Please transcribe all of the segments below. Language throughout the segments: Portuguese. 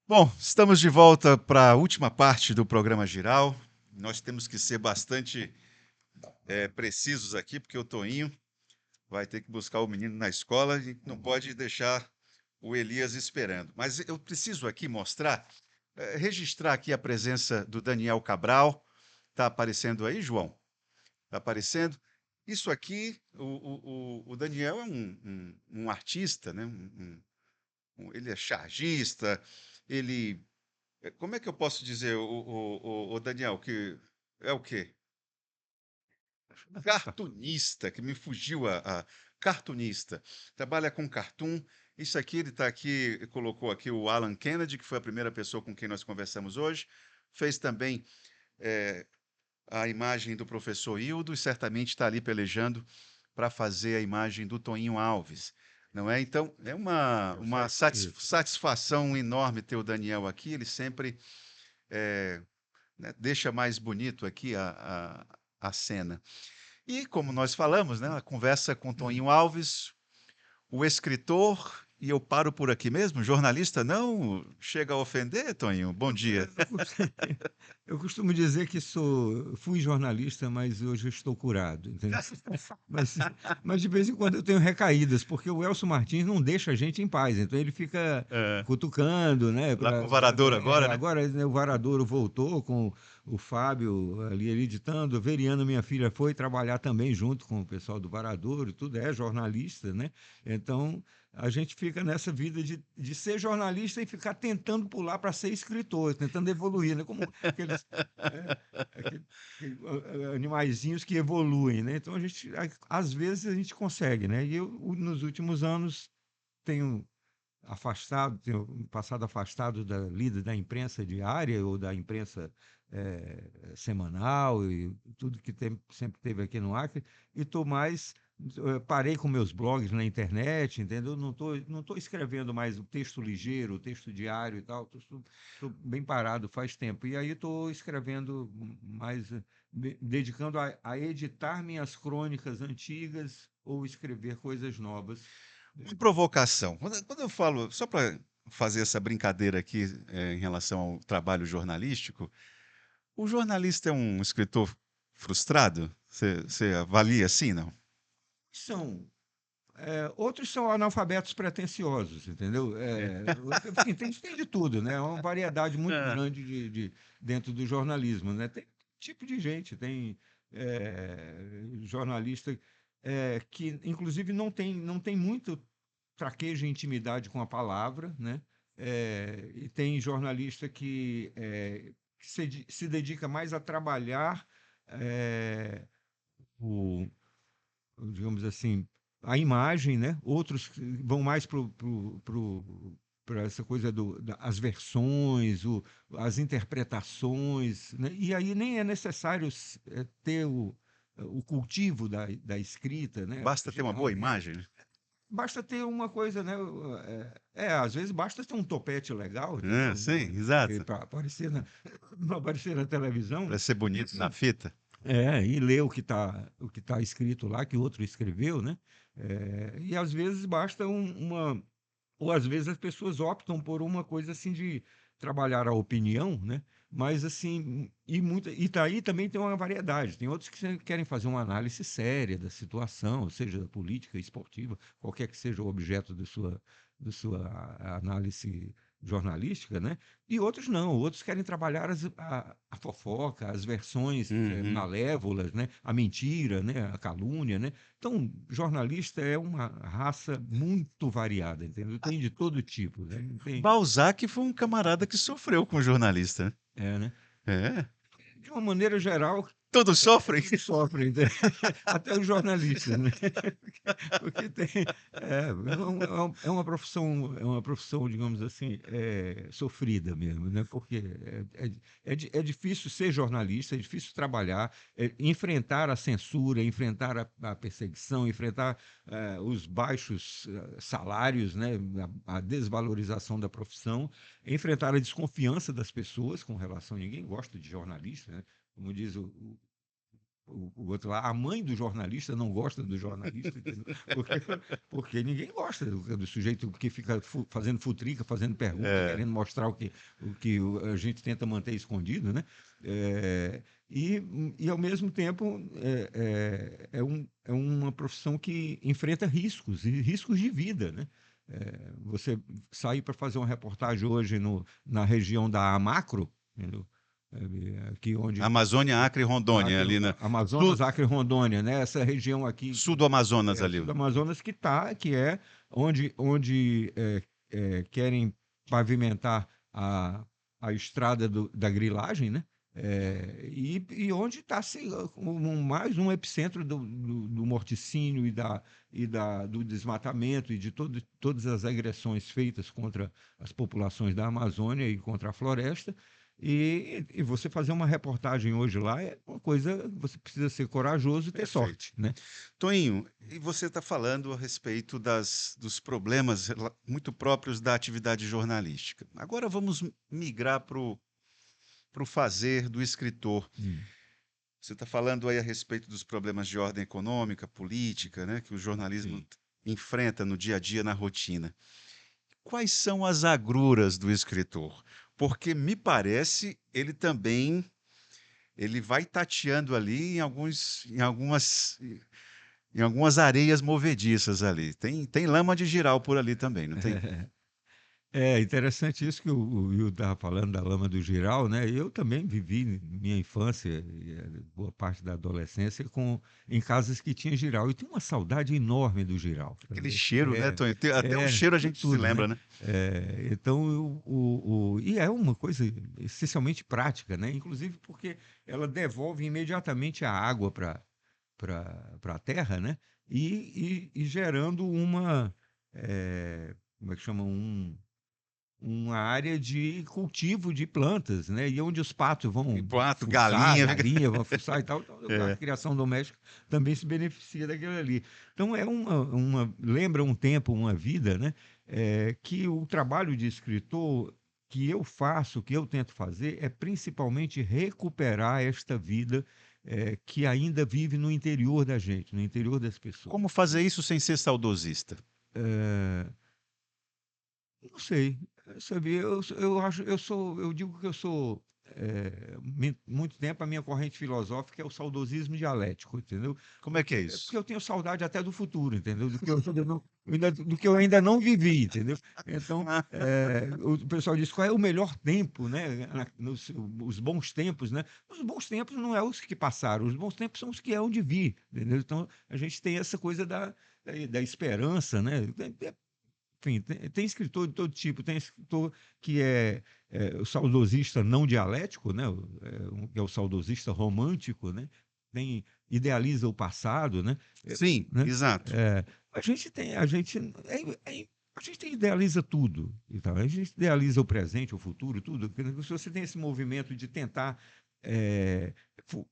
Bom, estamos de volta para a última parte do programa Giral. Nós temos que ser bastante precisos aqui, porque o Toinho vai ter que buscar o menino na escola e não pode deixar o Elias esperando. Mas eu preciso aqui mostrar, registrar aqui a presença do Daniel Cabral. Está aparecendo aí, João? Está aparecendo? Isso aqui, o Daniel é um artista, né? Ele é chargista, ele como é que eu posso dizer, o Daniel, que é o quê? Cartunista, que me fugiu a cartunista. Trabalha com cartoon. Isso aqui, ele está aqui, colocou aqui o Alan Kennedy, que foi a primeira pessoa com quem nós conversamos hoje. Fez também eh, a imagem do professor Hildo e certamente está ali pelejando para fazer a imagem do Toinho Alves. Não é? Então, é Eu uma sei isso. satisfação enorme ter o Daniel aqui. Ele sempre né, deixa mais bonito aqui a cena. E, como nós falamos, né, a conversa com Toninho Alves, o escritor, e eu paro por aqui mesmo, jornalista não chega a ofender, Toninho? Bom dia. Eu costumo, eu costumo dizer que fui jornalista, mas hoje eu estou curado, entende? Mas, mas de vez em quando eu tenho recaídas, porque o Elcio Martins não deixa a gente em paz, então ele fica É, cutucando, né? lá com o Varador agora, né? Agora né, o Varadouro voltou com o Fábio ali editando, a Veriana, minha filha, foi trabalhar também junto com o pessoal do Varadouro, tudo é jornalista, né? Então a gente fica nessa vida de ser jornalista e ficar tentando pular para ser escritor, tentando evoluir, né? Como aqueles, é, aquele- animaizinhos que evoluem, né? Então às vezes a gente consegue, né? E eu, nos últimos anos, tenho tenho passado afastado da lida da imprensa diária ou da imprensa semanal e tudo que sempre teve aqui no Acre, e estou mais parei com meus blogs na internet, entendeu? Não tô escrevendo mais o texto ligeiro, o texto diário e tal, estou bem parado faz tempo. E aí estou escrevendo mais, dedicando a editar minhas crônicas antigas ou escrever coisas novas. Uma provocação. Quando eu falo, só para fazer essa brincadeira aqui em relação ao trabalho jornalístico, o jornalista é um escritor frustrado? Você avalia assim, não? São outros são analfabetos pretensiosos, entendeu? É. Enfim, tem de tudo, né? É uma variedade muito É. grande dentro do jornalismo, né? Tem tipo de gente, tem jornalista que, inclusive, não tem muito traquejo e intimidade com a palavra, né? E tem jornalista que se dedica mais a trabalhar é, o digamos assim, a imagem, né? Outros que vão mais para essa coisa as versões, as interpretações, né? E aí nem é necessário ter o cultivo da escrita, né? Basta ter uma boa Geralmente, imagem, né? basta ter uma coisa, né? Às vezes basta ter um topete legal, entendeu? Sim, exato. Para aparecer pra aparecer na televisão. Para ser bonito na fita. E ler o que tá escrito lá, que outro escreveu, né? E às vezes basta uma. Ou às vezes as pessoas optam por uma coisa assim de trabalhar a opinião, né? Mas assim, e daí também tem uma variedade. Tem outros que querem fazer uma análise séria da situação, seja política, esportiva, qualquer que seja o objeto da sua análise jornalística, né? E outros não, outros querem trabalhar a fofoca, as versões Uhum. malévolas, né? A mentira, né? A calúnia, né? Então, jornalista é uma raça muito variada, entendeu? Tem de todo tipo, né? Tem, Balzac foi um camarada que sofreu com jornalista, né? né? É. De uma maneira geral, Todos sofrem? todos sofrem, né? Até os jornalistas, né? Porque é uma profissão, digamos assim, sofrida mesmo, né? Porque é difícil ser jornalista, é difícil trabalhar, enfrentar a censura, enfrentar a perseguição, enfrentar os baixos salários, né? A desvalorização da profissão, enfrentar a desconfiança das pessoas com relação. Ninguém gosta de jornalista, né? Como diz o o outro lá, a mãe do jornalista não gosta do jornalista, entendeu? Porque, porque ninguém gosta do sujeito que fica fazendo futrica, fazendo pergunta, É, querendo mostrar o que a gente tenta manter escondido, né? É, e, ao mesmo tempo, é uma profissão que enfrenta riscos, e riscos de vida, né? Você sair para fazer uma reportagem hoje na região da Amacro, entendeu? Aqui onde Amazônia, Acre e Rondônia, ali na Amazonas, sul, Acre e Rondônia, né? Essa região aqui, sul do Amazonas ali. sul do Amazonas, que é onde querem pavimentar a estrada da grilagem, né? E onde está mais um epicentro do morticínio do desmatamento e de todas as agressões feitas contra as populações da Amazônia e contra a floresta. E você fazer uma reportagem hoje lá é uma coisa, você precisa ser corajoso e ter Perfeito. sorte, né? Toinho, e você está falando a respeito dos problemas muito próprios da atividade jornalística. Agora vamos migrar para o fazer do escritor. Hum, Você está falando aí a respeito dos problemas de ordem econômica, política, né, que o jornalismo sim. enfrenta no dia a dia, na rotina. Quais são as agruras do escritor? Porque me parece ele vai tateando ali em algumas areias movediças ali. Tem lama de giral por ali também, não tem? É interessante isso que o Will estava falando da lama do giral, né? Eu também vivi minha infância, e, boa parte da adolescência, em casas que tinha giral. E tenho uma saudade enorme do giral. Aquele cheiro, né, Tonho? Até o É, cheiro a tem gente se tudo, né? lembra, né? Então, e é uma coisa essencialmente prática, né? Inclusive porque ela devolve imediatamente a água para a terra, né? E gerando como é que chama? Uma área de cultivo de plantas, né? E onde os patos E vão pato, fuçar, galinha. galinha vão fuçar e tal, então a É, criação doméstica também se beneficia daquilo ali. Então lembra um tempo, uma vida, né? Que o trabalho de escritor que eu faço, que eu tento fazer, é principalmente recuperar esta vida que ainda vive no interior da gente, no interior das pessoas. como fazer isso sem ser saudosista? É, Não sei. Sabe, eu digo que eu sou muito tempo a minha corrente filosófica é o saudosismo dialético, entendeu? Como é que é Porque isso? eu tenho saudade até do futuro, entendeu? Do que eu ainda não vivi, entendeu? Então, o pessoal diz qual é o melhor tempo, né? Os bons tempos, né? Os bons tempos não é os que passaram, os bons tempos são os que hão de vir, entendeu? Então, a gente tem essa coisa da esperança, né? Enfim, tem escritor de todo tipo, tem escritor que é o saudosista não dialético, né? Que é o saudosista romântico, né? Idealiza o passado, né? Sim, Né? exato. A gente tem, a gente idealiza tudo, e tal. A gente idealiza o presente, o futuro, tudo. Porque se você tem esse movimento de tentar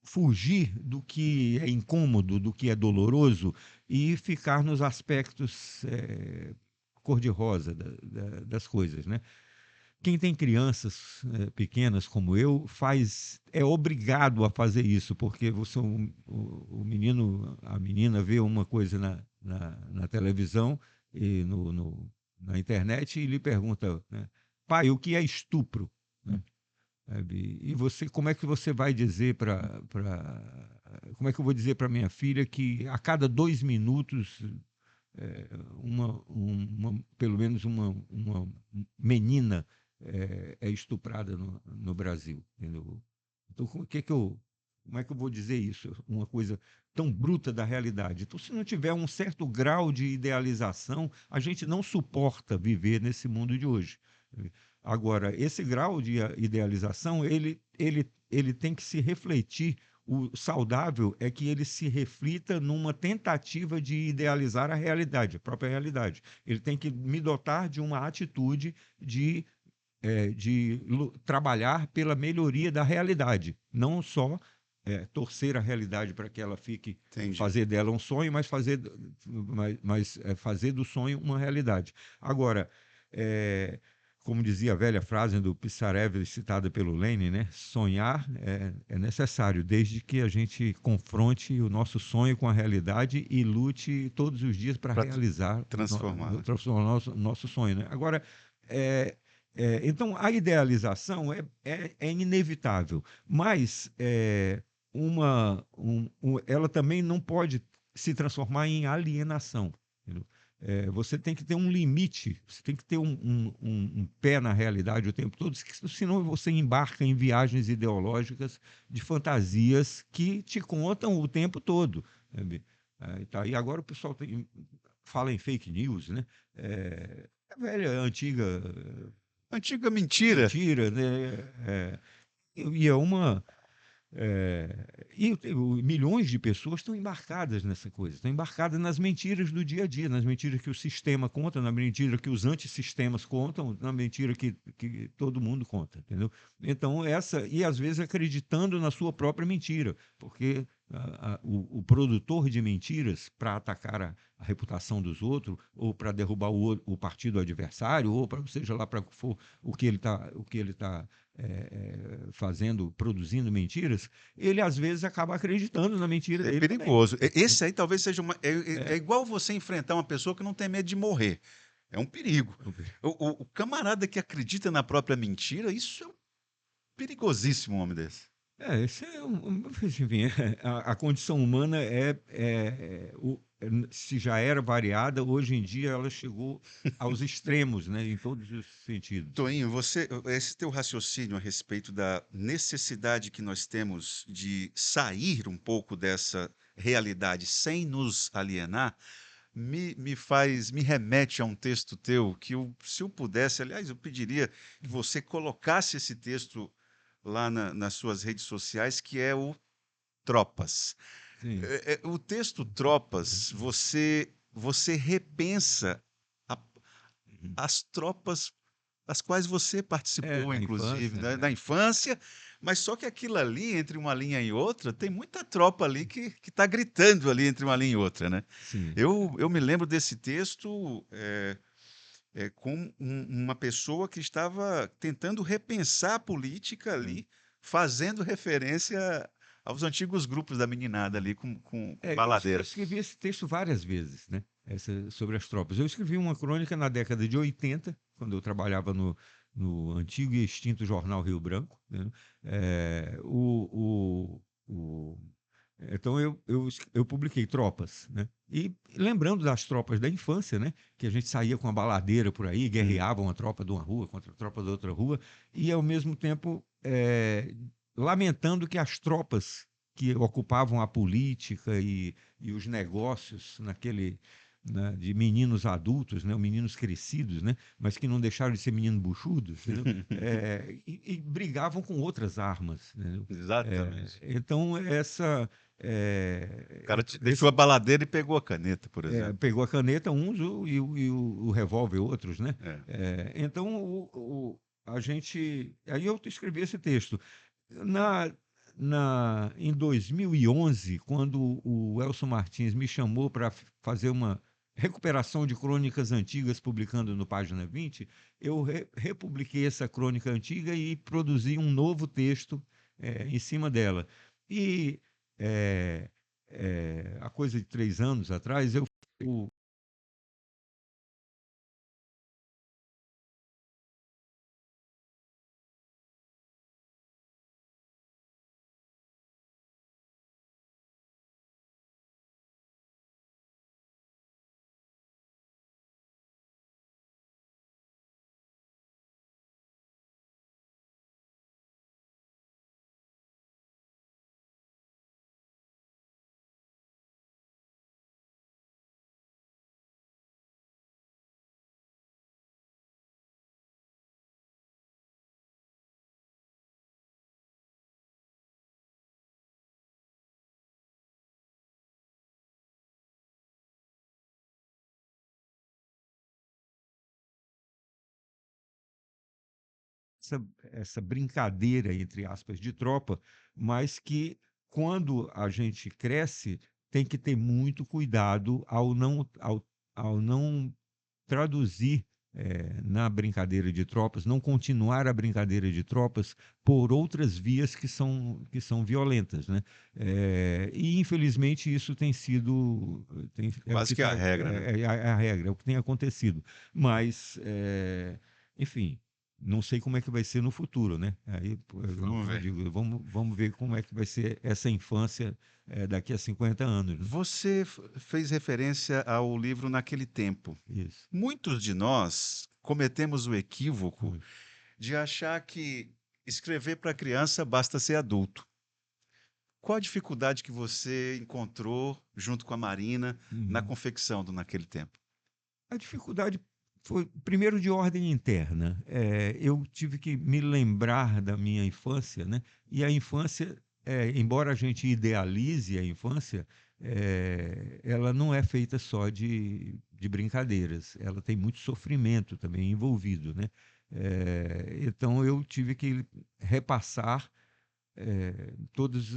fugir do que é incômodo, do que é doloroso e ficar nos aspectos cor-de-rosa das coisas, né? Quem tem crianças pequenas como eu é obrigado a fazer isso, porque o menino, a menina vê uma coisa na televisão e na internet e lhe pergunta, né, pai, o que é estupro? Né? Sabe? E você, como é que você vai dizer como é que eu vou dizer para minha filha que a cada 2 minutos é, pelo menos uma menina é estuprada no Brasil, entendeu? Então, como é que eu vou dizer isso? Uma coisa tão bruta da realidade. Então, se não tiver um certo grau de idealização, a gente não suporta viver nesse mundo de hoje. Agora, esse grau de idealização, ele tem que se refletir. O saudável é que ele se reflita numa tentativa de idealizar a realidade, a própria realidade. Ele tem que me dotar de uma atitude de trabalhar pela melhoria da realidade, não só torcer a realidade para que ela fique, Entendi. fazer dela um sonho, mas fazer do sonho uma realidade. Agora, é, como dizia a velha frase do Pissarev, citada pelo Lenin, né? Sonhar é necessário, desde que a gente confronte o nosso sonho com a realidade e lute todos os dias para Para realizar, transformar, né? transformar o nosso sonho, né? Agora, é, então, a idealização é inevitável, mas ela também não pode se transformar em alienação. Entendeu? Você tem que ter um limite, você tem que ter um pé na realidade o tempo todo, senão você embarca em viagens ideológicas de fantasias que te contam o tempo todo. Sabe? Tá. E agora o pessoal fala em fake news, né? É velha, antiga Antiga mentira. mentira, né? E é uma. Milhões de pessoas estão embarcadas nessa coisa, estão embarcadas nas mentiras do dia a dia, nas mentiras que o sistema conta, na mentira que os antissistemas contam, na mentira que todo mundo conta, entendeu? Então, e às vezes acreditando na sua própria mentira, porque o produtor de mentiras, para atacar a reputação dos outros, ou para derrubar o partido adversário, ou para seja lá para for o que ele está fazendo, produzindo mentiras, ele às vezes acaba acreditando na mentira É dele também. perigoso. Esse aí talvez seja uma. É igual você enfrentar uma pessoa que não tem medo de morrer. É um perigo. O camarada que acredita na própria mentira, isso é um perigosíssimo, um homem desse. Esse enfim, a condição humana se já era variada, hoje em dia ela chegou aos extremos, né, em todos os sentidos. Toinho, esse teu raciocínio a respeito da necessidade que nós temos de sair um pouco dessa realidade sem nos alienar, me remete a um texto teu que se eu pudesse, aliás, eu pediria que você colocasse esse texto lá nas suas redes sociais, que é o Tropas. Sim. O texto Tropas, você repensa a- as tropas das quais você participou, Na inclusive, infância, da infância, mas só que aquilo ali, entre uma linha e outra, tem muita tropa ali que está gritando ali entre uma linha e outra, né? sim. Eu me lembro desse texto com uma pessoa que estava tentando repensar a política Hum. ali, fazendo referência aos antigos grupos da meninada ali com Eu baladeira. escrevi esse texto várias vezes, né? Sobre as tropas. Eu escrevi uma crônica na década de 80, quando eu trabalhava no antigo e extinto jornal Rio Branco, né? É, então eu publiquei Tropas, né? E lembrando das tropas da infância, né? Que a gente saía com a baladeira por aí, Hum. guerreava uma tropa de uma rua contra a tropa da outra rua, e ao mesmo tempo lamentando que as tropas que ocupavam a política e os negócios né, de meninos adultos, né, meninos crescidos, né, mas que não deixaram de ser meninos buchudos, entendeu? E brigavam com outras armas, entendeu? Exatamente. Então, O cara deixou a esse, baladeira e pegou a caneta, por exemplo. pegou a caneta uns e o revólver outros, né? É. Então, a gente... Aí eu escrevi esse texto. Na, em 2011, quando o Elson Martins me chamou para fazer uma recuperação de crônicas antigas, publicando no Página 20, eu republiquei essa crônica antiga e produzi um novo texto em cima dela. E há coisa de 3 anos atrás, eu essa, essa brincadeira, entre aspas, de tropa, mas que quando a gente cresce, tem que ter muito cuidado ao não traduzir na brincadeira de tropas, não continuar a brincadeira de tropas por outras vias que são violentas, né? E infelizmente isso tem sido é o Quase que que a tá, regra, né? é a regra, é o que tem acontecido. Mas enfim, não sei como é que vai ser no futuro, né? Aí, pô, Vamos como eu ver. digo, vamos ver como é que vai ser essa infância daqui a 50 anos, né? Você fez referência ao livro Naquele Tempo. Isso. Muitos de nós cometemos o equívoco Hum. de achar que escrever para criança basta ser adulto. Qual a dificuldade que você encontrou junto com a Marina na Uhum. confecção do Naquele Tempo? A dificuldade foi, primeiro, de ordem interna. Eu tive que me lembrar da minha infância, né? E a infância, embora a gente idealize a infância, ela não é feita só de brincadeiras. Ela tem muito sofrimento também envolvido, né? Então eu tive que repassar todos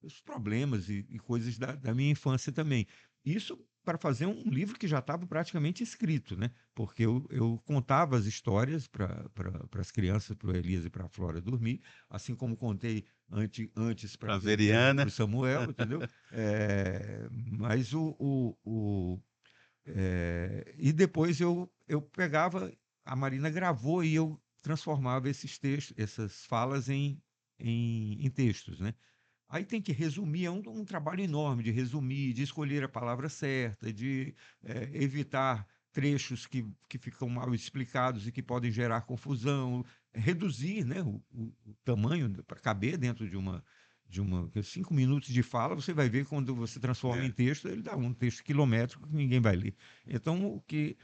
os problemas e coisas da minha infância também. Isso para fazer um livro que já estava praticamente escrito, né? Porque eu contava as histórias para as crianças, para o Elias e para a Flora dormir, assim como contei antes para a Para Veriana e para Veriana. o Samuel, entendeu? Mas e depois eu pegava, a Marina gravou e eu transformava esses textos, essas falas em textos, né? Aí tem que resumir, é um trabalho enorme de resumir, de escolher a palavra certa, de evitar trechos que ficam mal explicados e que podem gerar confusão, reduzir, né, o tamanho para caber dentro de uma 5 minutos de fala, você vai ver quando você transforma em É. texto, ele dá um texto quilométrico que ninguém vai ler. Então, o que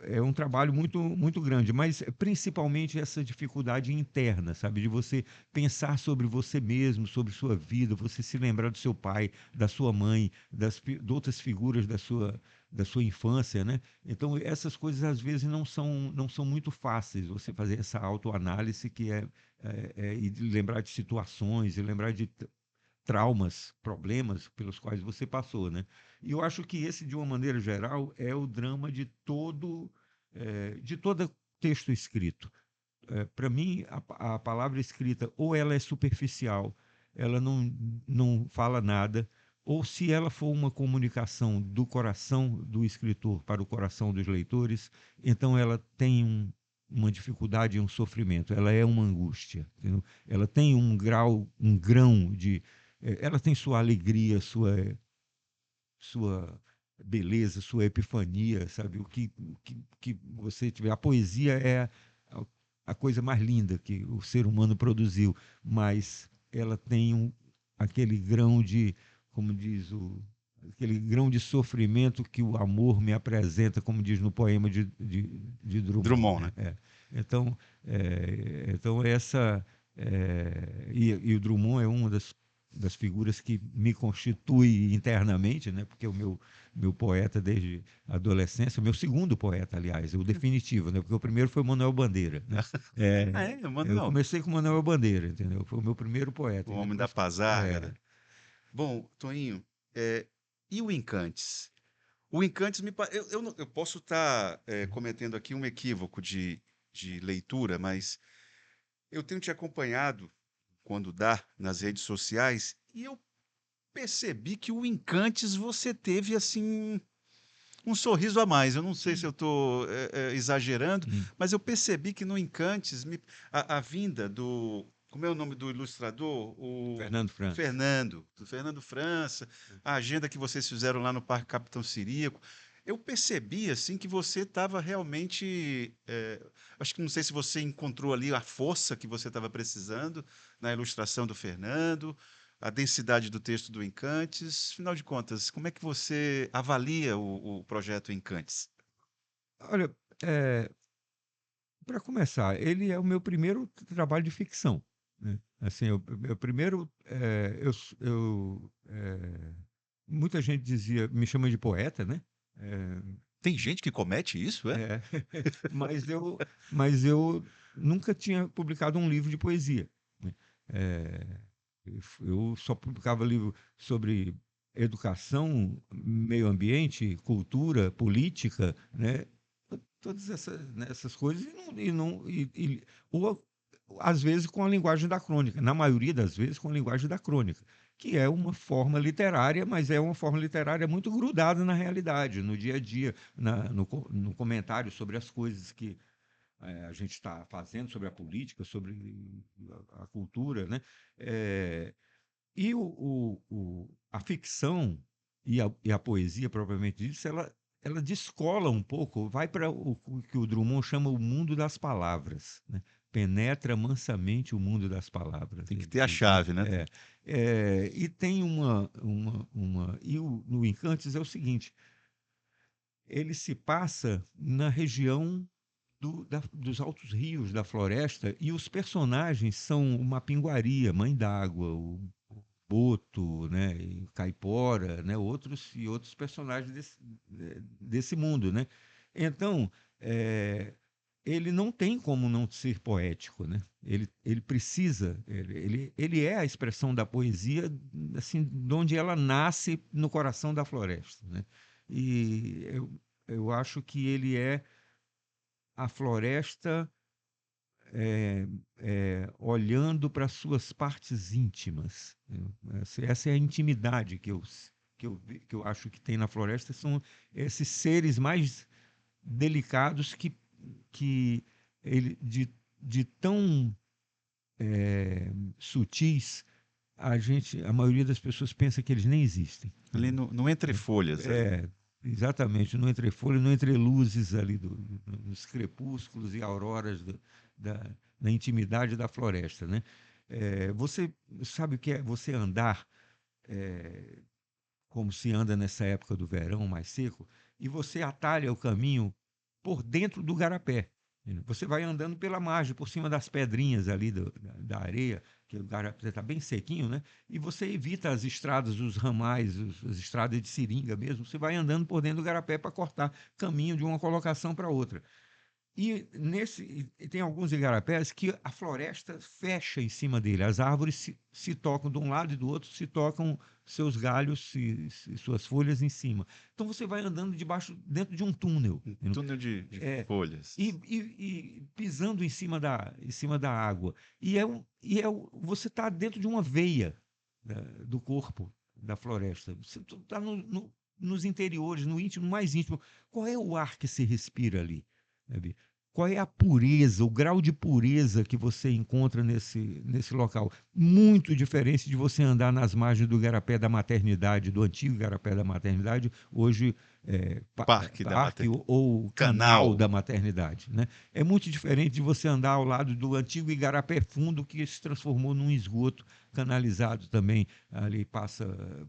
é um trabalho muito grande, mas principalmente essa dificuldade interna, sabe, de você pensar sobre você mesmo, sobre sua vida, você se lembrar do seu pai, da sua mãe, de outras figuras da sua infância, né? Então, essas coisas às vezes não são muito fáceis, você fazer essa autoanálise e lembrar de situações, e lembrar de traumas, problemas pelos quais você passou, né? E eu acho que esse, de uma maneira geral, é o drama de todo texto escrito. Para mim, a palavra escrita, ou ela é superficial, ela não fala nada, ou se ela for uma comunicação do coração do escritor para o coração dos leitores, então ela tem uma dificuldade e um sofrimento, ela é uma angústia, entendeu? Ela tem um grão de. Ela tem sua alegria, sua beleza, sua epifania, sabe? O que você tiver. A poesia é a coisa mais linda que o ser humano produziu, mas ela tem aquele grão de, como diz aquele grão de sofrimento que o amor me apresenta, como diz no poema de Drummond, Drummond, né? né? Então e o Drummond é uma das figuras que me constitui internamente, né? Porque o meu poeta desde a adolescência, o meu segundo poeta, aliás, o definitivo, né? Porque o primeiro foi o Manuel Bandeira, né? Ah, É, é, eu Manuel, comecei com o Manuel Bandeira, entendeu? Foi o meu primeiro o poeta. E homem da depois. Pazarga, É, né? Bom, Toinho, e o Encantes? O Encantes eu posso estar cometendo aqui um equívoco de leitura, mas eu tenho te acompanhado quando dá nas redes sociais e eu percebi que o Encantes você teve assim um sorriso a mais. Eu não sei se eu estou exagerando, hum, mas eu percebi que no Encantes a vinda do. Como é o nome do ilustrador? Fernando França. Do Fernando França, a agenda que vocês fizeram lá no Parque Capitão Ciríaco. Eu percebi assim que você estava realmente. Acho que não sei se você encontrou ali a força que você estava precisando na ilustração do Fernando, a densidade do texto do Encantes. Afinal de contas, como é que você avalia o projeto Encantes? Olha, para começar, ele é o meu primeiro trabalho de ficção, né? Assim, eu primeiro, muita gente dizia, me chama de poeta, né? É, Tem gente que comete isso, é? é, mas eu nunca tinha publicado um livro de poesia, né? É, eu só publicava livro sobre educação, meio ambiente, cultura, política, né? todas essas, né, essas coisas, ou às vezes com a linguagem da crônica, na maioria das vezes com a linguagem da crônica, que é uma forma literária, mas é uma forma literária muito grudada na realidade, no dia a dia, no comentário sobre as coisas que a gente está fazendo, sobre a política, sobre a cultura, né? É, e a ficção e a poesia, propriamente dito, ela descola um pouco, vai para o que o Drummond chama o mundo das palavras, né? Penetra mansamente o mundo das palavras. Tem que ter a chave, né? E tem no Encantes é o seguinte, ele se passa na região dos altos rios da floresta e os personagens são uma pinguaria, mãe d'água, o Boto, né, e Caipora, né, outros personagens desse mundo, né? Então, ele não tem como não ser poético, né? Ele precisa, ele é a expressão da poesia, assim, de onde ela nasce no coração da floresta, né? E eu acho que ele é a floresta olhando para suas partes íntimas. Essa é a intimidade que eu acho que tem na floresta, são esses seres mais delicados que ele, de tão sutis, a maioria das pessoas pensa que eles nem existem. Ali no entre folhas. Ali. Exatamente, no entrefolho, no entreluzes ali dos crepúsculos e auroras da, da intimidade da floresta, né? Você sabe o que é você andar como se anda nessa época do verão mais seco, e você atalha o caminho por dentro do garapé. Você vai andando pela margem, por cima das pedrinhas ali da areia, que o garapé está bem sequinho, né? E você evita as estradas, os ramais, as estradas de seringa mesmo. Você vai andando por dentro do garapé para cortar caminho de uma colocação para outra. E tem alguns igarapés que a floresta fecha em cima dele. As árvores se tocam de um lado e do outro, se tocam seus galhos e suas folhas em cima. Então você vai andando dentro de um túnel. Um túnel de folhas. E pisando em cima da água. Você está dentro de uma veia, do corpo da floresta. Você está nos interiores, no íntimo, mais íntimo. Qual é o ar que se respira ali? Sabe? Qual é a pureza, o grau de pureza que você encontra nesse local? Muito diferente de você andar nas margens do Igarapé da Maternidade, do antigo Igarapé da Maternidade, hoje Parque da parque Maternidade. ou canal da Maternidade, né? É muito diferente de você andar ao lado do antigo Igarapé Fundo, que se transformou num esgoto canalizado também, ali passa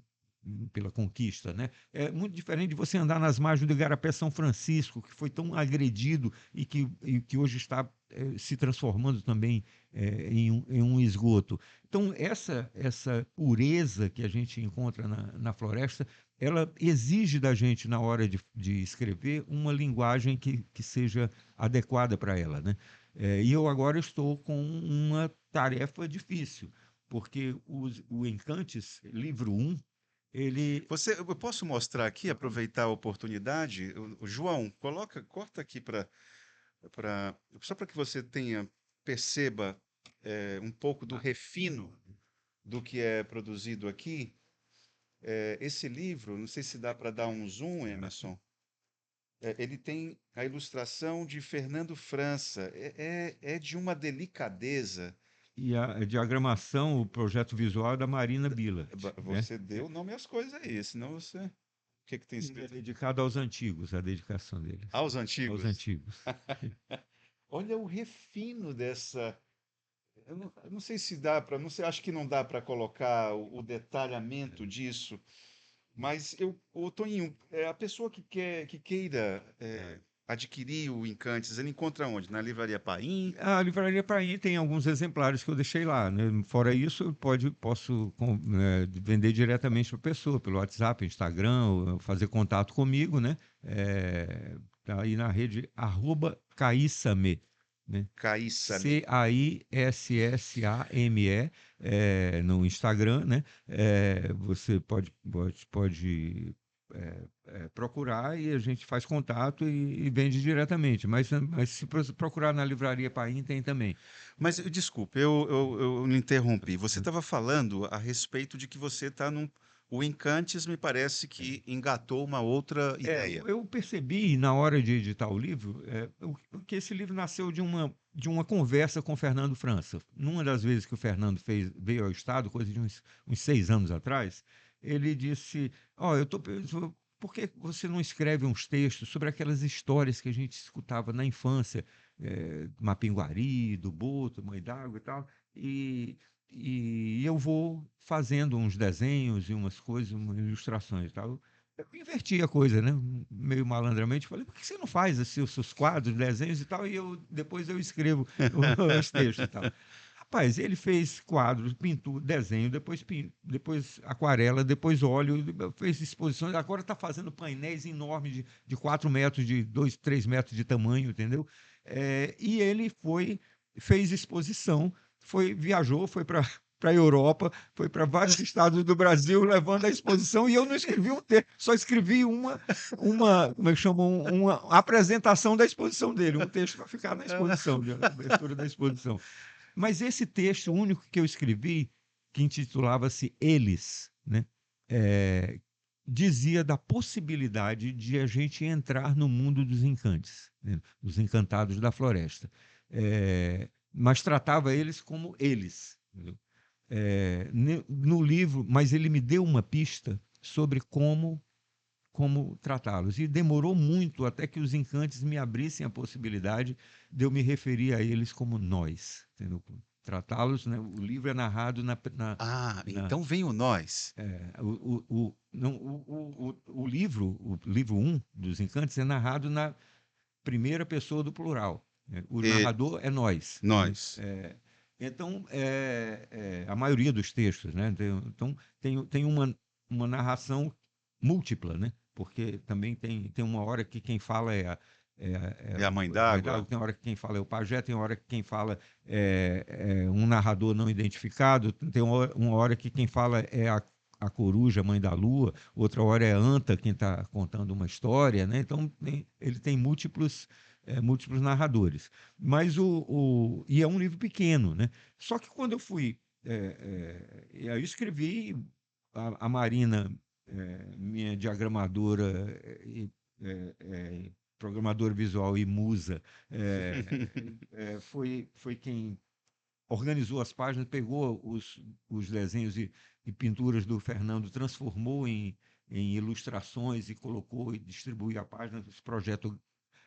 pela conquista, né? É muito diferente de você andar nas margens do Igarapé São Francisco, que foi tão agredido e que hoje está se transformando também em um esgoto. Então, essa pureza que a gente encontra na floresta, ela exige da gente, na hora de escrever, uma linguagem que seja adequada para ela, né? E eu agora estou com uma tarefa difícil, porque o Encantes, livro 1, ele. Eu posso mostrar aqui, aproveitar a oportunidade? João, corta aqui só para que você perceba um pouco do refino do que é produzido aqui. Esse livro, não sei se dá para dar um zoom, Emerson. Ele tem a ilustração de Fernando França. É de uma delicadeza. E a diagramação, o projeto visual é da Marina Bila, né? Você deu nome às coisas aí, senão você. O que tem É escrito? dedicado aos antigos, a dedicação deles. Aos Aos antigos. antigos. Olha o refino dessa. Eu não sei se dá para. Não sei, acho que não dá para colocar o detalhamento disso. Mas ô Toninho, a pessoa que queira adquirir o Encantes, ele encontra onde? Na Livraria Paim? A Livraria Paim tem alguns exemplares que eu deixei lá, né? Fora isso, posso vender diretamente para a pessoa, pelo WhatsApp, Instagram, ou fazer contato comigo, né? Tá aí na rede @caissame, né? Caissame. CAISSAME, no Instagram, né? Você pode procurar e a gente faz contato e vende diretamente. Mas se procurar na livraria Paim, tem também. Mas desculpe, eu lhe interrompi. Você estava falando a respeito de que você está num. O Encantes me parece que engatou uma outra ideia. Eu percebi na hora de editar o livro que esse livro nasceu de uma conversa com o Fernando França. Numa das vezes que o Fernando veio ao Estado, coisa de uns 6 anos atrás, ele disse: Ó, eu tô pensando, por que você não escreve uns textos sobre aquelas histórias que a gente escutava na infância, Mapinguari, do Boto, Mãe d'Água e tal, e eu vou fazendo uns desenhos e umas coisas, umas ilustrações e tal. Eu inverti a coisa, né? Meio malandramente, falei, por que você não faz assim, os seus quadros, desenhos e tal, e depois eu escrevo os textos e tal. Rapaz, ele fez quadros, pintura, desenho, depois aquarela, depois óleo, fez exposições, agora está fazendo painéis enormes de 4 metros, de 2, 3 metros de tamanho, entendeu? E ele fez exposição, viajou, foi para a Europa, foi para vários estados do Brasil levando a exposição e eu não escrevi um texto, só escrevi como é que chama, uma apresentação da exposição dele, um texto para ficar na exposição, na abertura da exposição. Mas esse texto único que eu escrevi, que intitulava-se Eles, né? É, dizia da possibilidade de a gente entrar no mundo dos encantes, né? Dos encantados da floresta. Mas tratava eles como eles. Entendeu? No livro, mas ele me deu uma pista sobre como tratá-los. E demorou muito até que os encantes me abrissem a possibilidade de eu me referir a eles como nós, entendeu? Tratá-los, né? O livro é narrado na Então vem o nós. não, o livro 1 dos encantes é narrado na primeira pessoa do plural, né? O E narrador é nós, né? nós. Então, a maioria dos textos, né? Então, tem uma narração múltipla, né? Porque também tem uma hora que quem fala É a mãe a mãe d'água, d'água. tem hora que quem fala é o pajé, tem hora que quem fala é um narrador não identificado, tem uma hora que quem fala é a coruja, mãe da lua, outra hora é a anta, quem está contando uma história, né? Então, ele tem múltiplos narradores. E é um livro pequeno, né? Só que quando eu fui, eu escrevi, a Marina, minha diagramadora, programadora visual e musa, foi quem organizou as páginas, pegou os desenhos e pinturas do Fernando, transformou em ilustrações e colocou e distribuiu a página, esse projeto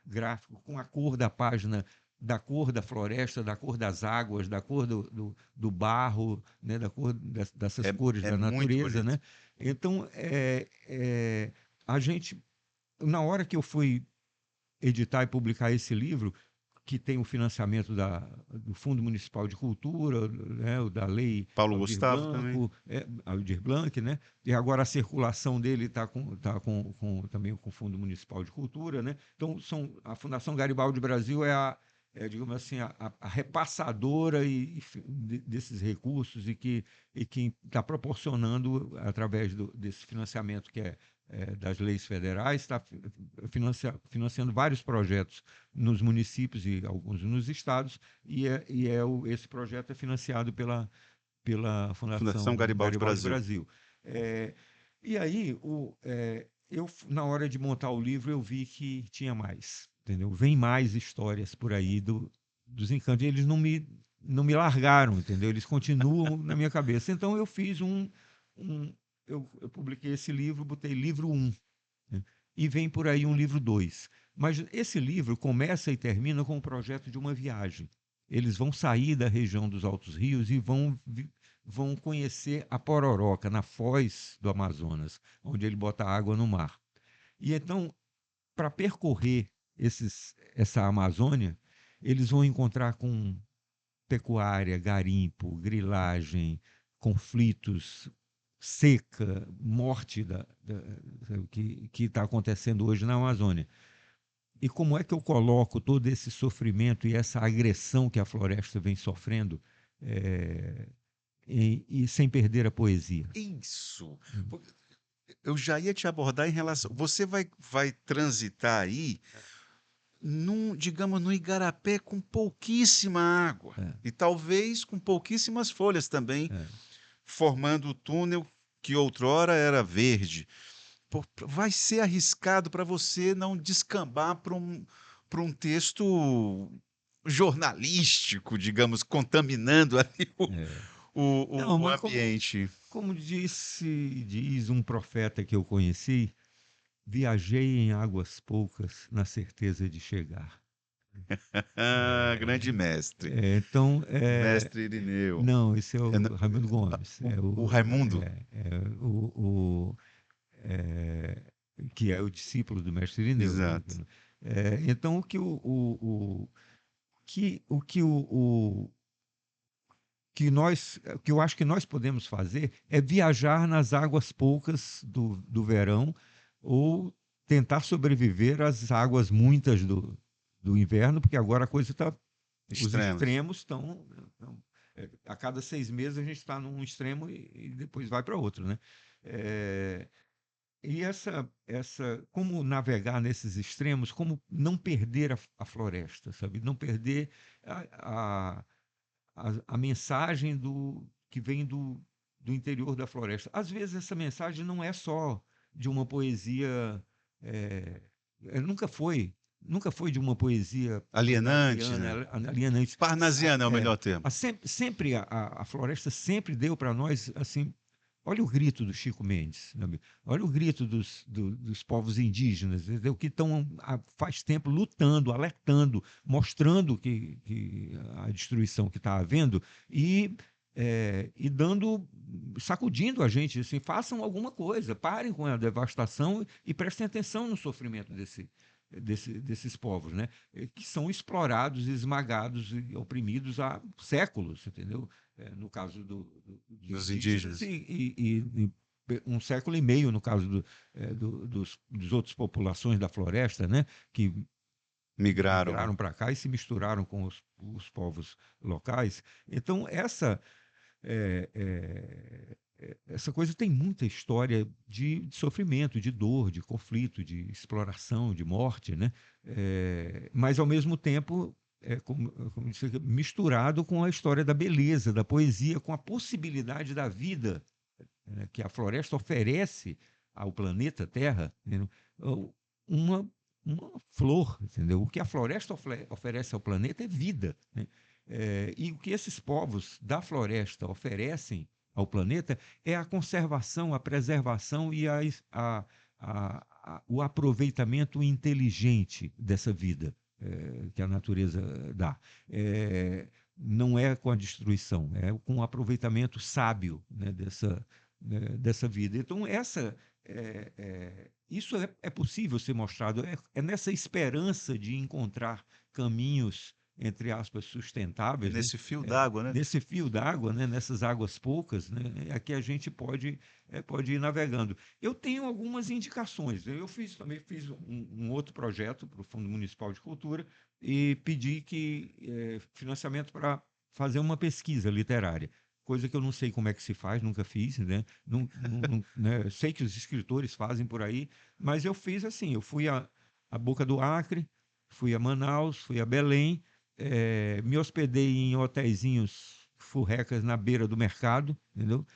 gráfico com a cor da página, da cor da floresta, da cor das águas, da cor do barro, né, da cor dessas cores É da muito natureza, bonito. né? Então, a gente, na hora que eu fui editar e publicar esse livro, que tem o financiamento do Fundo Municipal de Cultura, né, o da Lei Paulo Gustavo também. Aldir Blanc, né? E agora a circulação dele está também com o Fundo Municipal de Cultura, né? Então, a Fundação Garibaldi Brasil digamos assim, a repassadora desses recursos e que está proporcionando, através desse financiamento que das leis federais, está financiando vários projetos nos municípios e alguns nos estados, esse projeto é financiado pela Fundação Fundação Garibaldi Garibaldi Brasil. Brasil. E aí, na hora de montar o livro, eu vi que tinha mais, entendeu? Vem mais histórias por aí dos encantos. E eles não me largaram, entendeu? Eles continuam na minha cabeça. Então, eu fiz eu publiquei esse livro, botei livro 1, né? E vem por aí um livro 2. Mas esse livro começa e termina com o projeto de uma viagem. Eles vão sair da região dos Altos Rios e vão conhecer a Pororoca, na foz do Amazonas, onde ele bota água no mar. E então, para percorrer essa Amazônia, eles vão encontrar com pecuária, garimpo, grilagem, conflitos, seca, morte que está acontecendo hoje na Amazônia. E como é que eu coloco todo esse sofrimento e essa agressão que a floresta vem sofrendo, e sem perder a poesia? Isso. eu já ia te abordar em relação. Você vai transitar aí digamos, no igarapé com pouquíssima água É, e talvez com pouquíssimas folhas também, é, formando o túnel que outrora era verde. Vai ser arriscado para você não descambar para um texto jornalístico, digamos, contaminando ali é. Não, o mas ambiente. como diz um profeta que eu conheci, viajei em águas poucas na certeza de chegar. Ah, grande É, mestre, então, mestre Irineu. não, esse é É, o Raimundo Gomes, o Raimundo, o, é, que é o discípulo do mestre Irineu, né? exato. Então, o que eu acho que nós podemos fazer é viajar nas águas poucas do verão ou tentar sobreviver às águas muitas do inverno, porque agora a coisa está. Os Extremos. extremos estão. A cada 6 meses a gente está num extremo e depois vai para outro, né? É, e como navegar nesses extremos, como não perder a floresta, sabe? Não perder a, a mensagem que vem do interior da floresta. Às vezes essa mensagem não é só de uma poesia, é, nunca foi de uma poesia Alienante, né? alienante. Parnasiano é o melhor termo. Sempre a floresta sempre deu para nós assim. Olha o grito do Chico Mendes, sabe? Olha o grito dos povos indígenas, entendeu? Que estão faz tempo lutando, alertando, mostrando que a destruição que está havendo e sacudindo a gente, assim, façam alguma coisa, parem com a devastação e prestem atenção no sofrimento desses povos, né? Que são explorados, esmagados e oprimidos há séculos, entendeu? No caso dos Dos indígenas indígenas. e 1 século e meio no caso dos outras populações da floresta, né? Que Migraram, né? migraram para cá e se misturaram com os povos locais. Então, é, é, essa coisa tem muita história de sofrimento, de dor, de conflito, de exploração, de morte, né? Mas, ao mesmo tempo, como disse, misturado com a história da beleza, da poesia, com a possibilidade da vida, né, que a floresta oferece ao planeta Terra, né, uma, uma flor, entendeu? O que a floresta oferece ao planeta é vida, né? E o que esses povos da floresta oferecem ao planeta é a conservação, a preservação e o aproveitamento inteligente dessa vida que a natureza dá. Não é com a destruição, é com o aproveitamento sábio, né, dessa vida. Então, isso é possível ser mostrado, é nessa esperança de encontrar caminhos, entre aspas, É sustentáveis, né? nesse fio d'água, né? Nesse fio d'água, né? Nessas águas poucas, né? É que a gente pode ir navegando. Eu tenho algumas indicações, né? Eu também fiz um outro projeto para o Fundo Municipal de Cultura e pedi financiamento para fazer uma pesquisa literária, coisa que eu não sei como é que se faz, nunca fiz, né? Né? Sei que os escritores fazem por aí, mas eu fiz assim, eu fui a Boca do Acre, fui a Manaus, fui a Belém, me hospedei em hotéisinhos furrecas na beira do mercado, entendeu?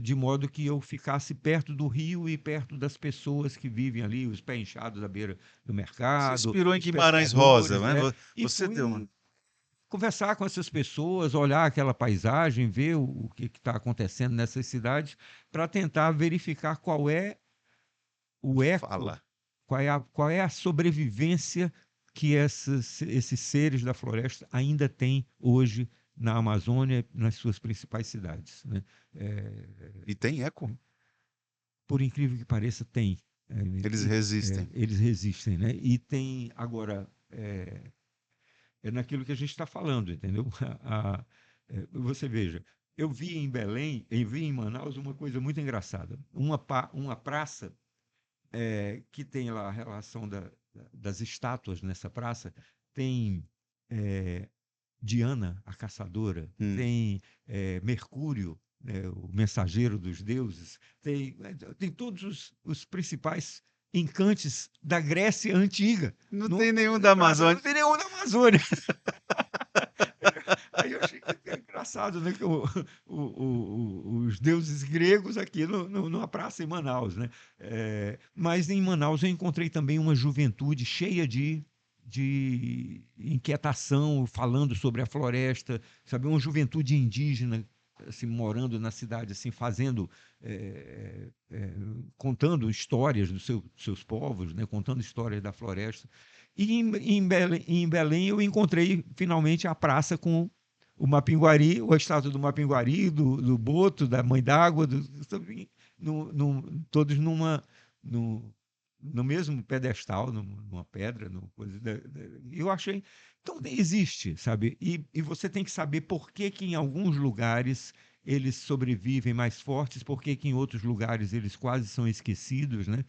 De modo que eu ficasse perto do rio e perto das pessoas que vivem ali, os pés inchados da beira do Se mercado, inspirou em os Guimarães Rosa, pescadores, né? né? E Você deu uma. fui conversar com essas pessoas, olhar aquela paisagem, ver o que está acontecendo nessas cidades, para tentar verificar qual é o eco, Fala. qual é a sobrevivência que esses seres da floresta ainda têm hoje na Amazônia, nas suas principais cidades, né? E tem eco. Por incrível que pareça, tem. Eles resistem. Eles resistem, né? E tem agora naquilo que a gente está falando, entendeu? Você veja, eu vi em Manaus uma coisa muito engraçada. Uma praça que tem lá a relação das estátuas nessa praça, tem Diana, a caçadora, Hum. tem Mercúrio, né, o mensageiro dos deuses, tem todos os principais encantes da Grécia Antiga. Não No, tem nenhum da no Prado, não Amazônia. tem nenhum na Amazônia. Aí eu achei que é engraçado, né? Que os deuses gregos aqui numa praça em Manaus, né? Mas em Manaus eu encontrei também uma juventude cheia de inquietação, falando sobre a floresta, sabe? Uma juventude indígena assim, morando na cidade, assim, fazendo, contando histórias dos seus povos, né? Contando histórias da floresta. E em Belém eu encontrei finalmente a praça com o Mapinguari, o estátua do Mapinguari, do Boto, da Mãe d'Água, todos no, no mesmo pedestal, numa pedra, numa coisa. Eu achei. Então, existe, sabe? E você tem que saber por que, que em alguns lugares eles sobrevivem mais fortes, por que, que em outros lugares eles quase são esquecidos, né?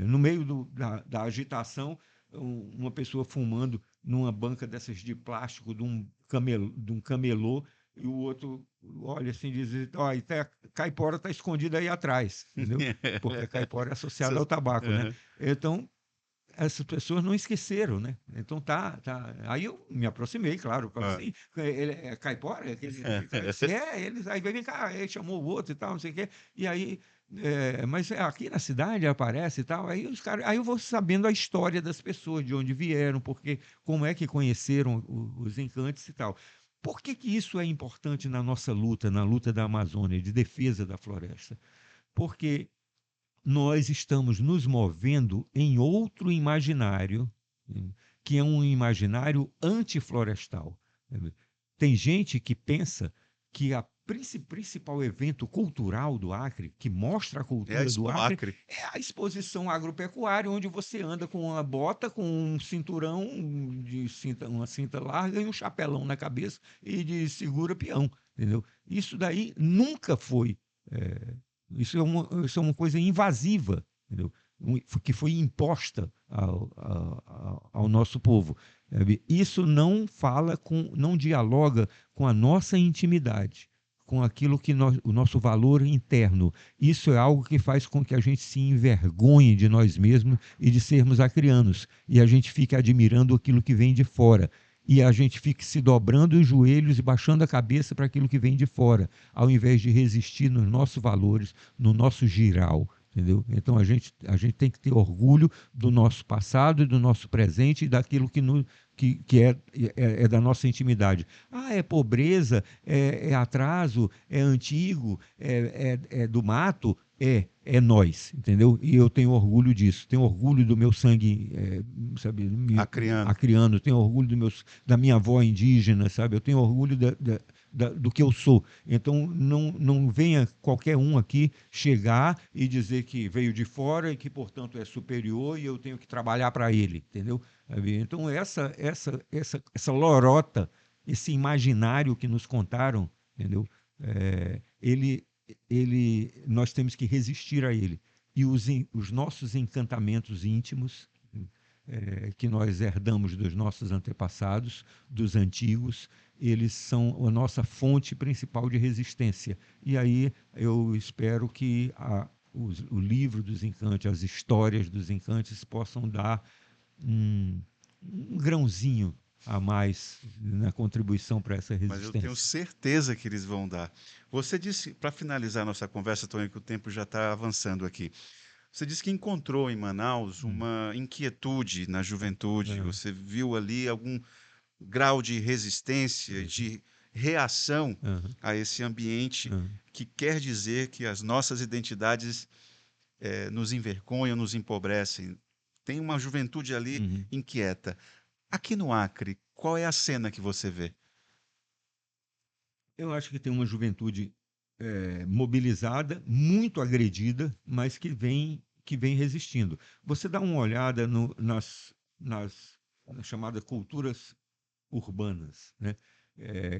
No meio da agitação, uma pessoa fumando numa banca dessas de plástico de um camelô, e o outro olha assim e diz: ó, a caipora está escondida aí atrás, entendeu? Porque a caipora é associada ao tabaco, né? Aham. Então, essas pessoas não esqueceram, né? Então tá. Aí eu me aproximei, claro, para Ah. assim, ele é caipora, eles aí vem cá, ele chamou o outro e tal, não sei o quê. E aí, mas aqui na cidade aparece e tal. Aí os caras, aí eu vou sabendo a história das pessoas, de onde vieram, porque como é que conheceram os encantes e tal. Por que que isso é importante na nossa luta, na luta da Amazônia, de defesa da floresta? Porque nós estamos nos movendo em outro imaginário, que é um imaginário antiflorestal. Tem gente que pensa que a principal evento cultural do Acre, que mostra a É a cultura do Expo Acre, Acre. é a exposição agropecuária, onde você anda com uma bota, com um cinturão uma cinta larga e um chapelão na cabeça e de segura peão, entendeu? Isso daí nunca foi isso é uma coisa invasiva, entendeu? Que foi imposta ao nosso povo. Sabe? Isso não dialoga com a nossa intimidade, com aquilo que o nosso valor interno. Isso é algo que faz com que a gente se envergonhe de nós mesmos e de sermos acrianos, e a gente fica admirando aquilo que vem de fora. E a gente fica se dobrando os joelhos e baixando a cabeça para aquilo que vem de fora, ao invés de resistir nos nossos valores, no nosso giral, entendeu? Então a gente tem que ter orgulho do nosso passado e do nosso presente e daquilo que é da nossa intimidade. Ah, é pobreza, é atraso, é antigo, é do mato, é nós, entendeu? E eu tenho orgulho disso, tenho orgulho do meu sangue, sabe, Acriano. acriano, tenho orgulho da minha avó indígena, sabe? Eu tenho orgulho do que eu sou. Então, não venha qualquer um aqui chegar e dizer que veio de fora e que, portanto, é superior e eu tenho que trabalhar para ele, entendeu? Sabe? Então, essa lorota, esse imaginário que nos contaram, entendeu? É, nós temos que resistir a ele. E os nossos encantamentos íntimos, que nós herdamos dos nossos antepassados, dos antigos, eles são a nossa fonte principal de resistência. E aí eu espero que o livro dos encantes, as histórias dos encantes possam dar um grãozinho a mais na contribuição para essa Mas eu tenho resistência. certeza que eles vão dar. Você disse, para finalizar nossa conversa, Tony, que o tempo já está avançando aqui. Você disse que encontrou em Manaus Hum. uma inquietude na juventude. É, Você viu ali algum grau de resistência, uhum, de reação uhum, a esse ambiente uhum, que quer dizer que as nossas identidades nos envergonham, nos empobrecem. Tem uma juventude ali uhum. inquieta. Aqui no Acre, qual é a cena que você vê? Eu acho que tem uma juventude mobilizada, muito agredida, mas que vem resistindo. Você dá uma olhada nas chamadas culturas urbanas, né?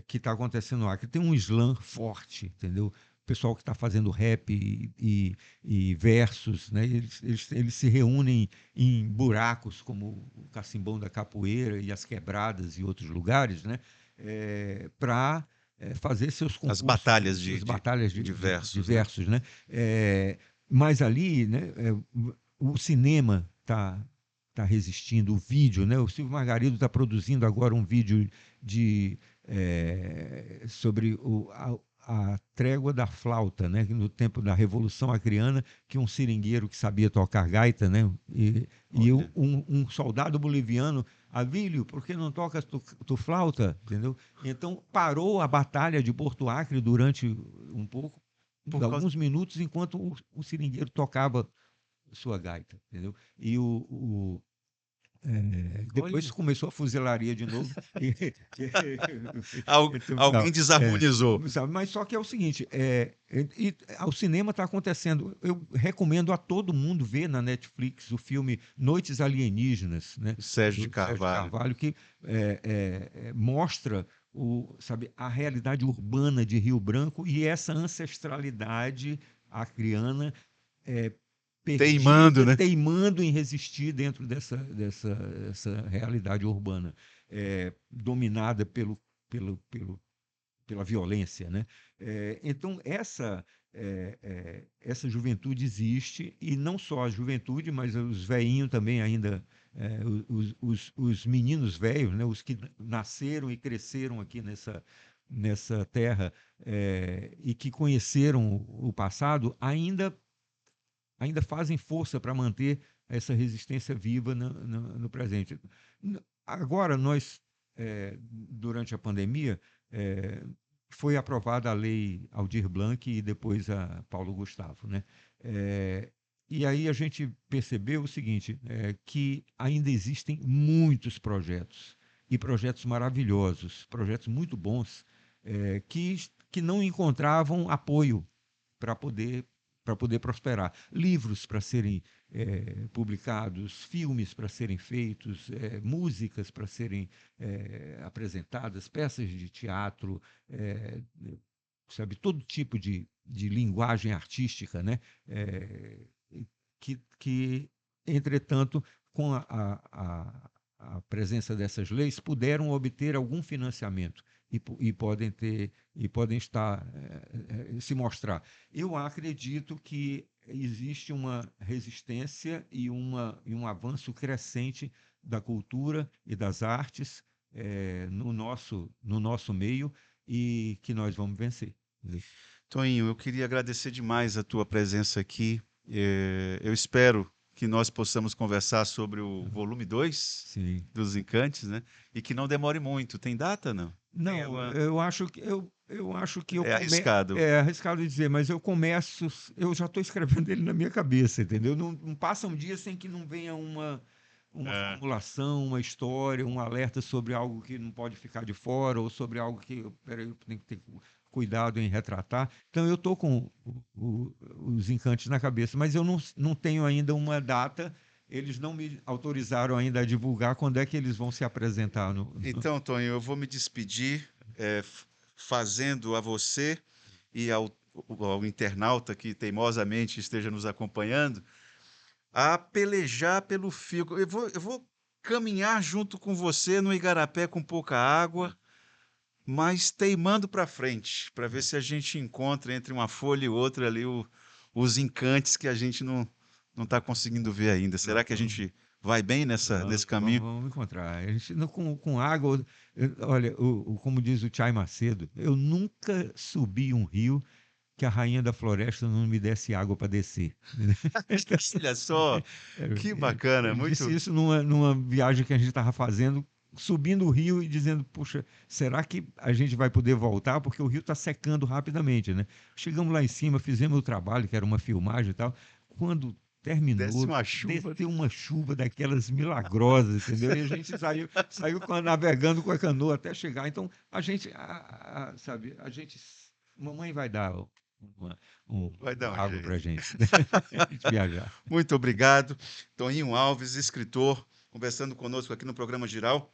Que está acontecendo no Acre. Tem um slam forte, entendeu? O pessoal que está fazendo rap e versos, né? Eles se reúnem em buracos como o Cacimbão da Capoeira e as Quebradas e outros lugares, né? Para fazer seus As concursos, batalhas as batalhas de versos, de né? versos, né? Mas ali, né, o cinema tá resistindo, o vídeo, né? O Silvio Margarido está produzindo agora um vídeo sobre a trégua da flauta, né? No tempo da Revolução Acreana, que um seringueiro que sabia tocar gaita, né? E Olha, um soldado boliviano, Avílio, por que não tocas tu flauta? Entendeu? Então parou a batalha de Porto Acre durante um pouco, por causa... alguns minutos, enquanto o seringueiro tocava sua gaita, entendeu? E depois Olha, começou a fuzilaria de novo. Então, não, alguém desarmonizou. sabe? Mas só que é o seguinte, o cinema está acontecendo. Eu recomendo a todo mundo ver na Netflix o filme Noites Alienígenas, né, O Sérgio de do Sérgio Carvalho. Carvalho, que mostra sabe, a realidade urbana de Rio Branco e essa ancestralidade acriana é, Teimando, perdida, né? teimando em resistir dentro dessa realidade urbana, dominada pela violência, né? Então, essa juventude existe, e não só a juventude, mas os veinhos também ainda, os meninos velhos, né? Os que nasceram e cresceram aqui nessa terra, e que conheceram o passado, ainda fazem força para manter essa resistência viva no presente. Agora, durante a pandemia, é, foi aprovada a lei Aldir Blanc e depois a Paulo Gustavo, né? E aí a gente percebeu o seguinte, que ainda existem muitos projetos, e projetos maravilhosos, projetos muito bons, que não encontravam apoio para poder prosperar. Livros para serem publicados, filmes para serem feitos, músicas para serem apresentadas, peças de teatro, é, sabe, todo tipo de linguagem artística, né? É, que, entretanto, com a presença dessas leis, puderam obter algum financiamento e podem estar se mostrar. Eu acredito que existe uma resistência e um avanço crescente da cultura e das artes no nosso meio, e que nós vamos vencer. Toninho, eu queria agradecer demais a tua presença aqui. Eu espero que nós possamos conversar sobre o volume 2 Sim. dos Encantes, né? E que não demore muito. Tem data, não? Tem Não, uma... eu acho que É arriscado. é arriscado dizer, mas eu já estou escrevendo ele na minha cabeça, entendeu? Não passa um dia sem que não venha uma É. formulação, uma história, um alerta sobre algo que não pode ficar de fora, ou sobre algo que, peraí, eu tenho que ter cuidado em retratar. Então eu estou com os encantes na cabeça, mas eu não tenho ainda uma data. Eles não me autorizaram ainda a divulgar quando é que eles vão se apresentar Então, Toninho, eu vou me despedir, fazendo a você e ao internauta que teimosamente esteja nos acompanhando a pelejar pelo fio. Eu vou caminhar junto com você no igarapé com pouca água, mas teimando para frente, para ver se a gente encontra entre uma folha e outra ali os encantes que a gente não está conseguindo ver ainda. Será que a Vamos, gente vai bem nesse vamos, caminho? vamos encontrar. A gente, com água, olha, como diz o Chay Macedo, eu nunca subi um rio que a rainha da floresta não me desse água para descer. Olha só, que bacana, Ele disse muito. isso numa viagem que a gente estava fazendo, subindo o rio e dizendo: puxa, será que a gente vai poder voltar? Porque o rio está secando rapidamente, né? Chegamos lá em cima, fizemos o trabalho, que era uma filmagem e tal. Quando Desce terminou, uma chuva. desceu uma chuva daquelas milagrosas, entendeu? E a gente saiu navegando com a canoa até chegar. Então, a gente, sabe, mamãe vai dar uma, Vai dar um água jeito. para gente, a gente viajar. Muito obrigado. Toninho Alves, escritor, conversando conosco aqui no programa Giral.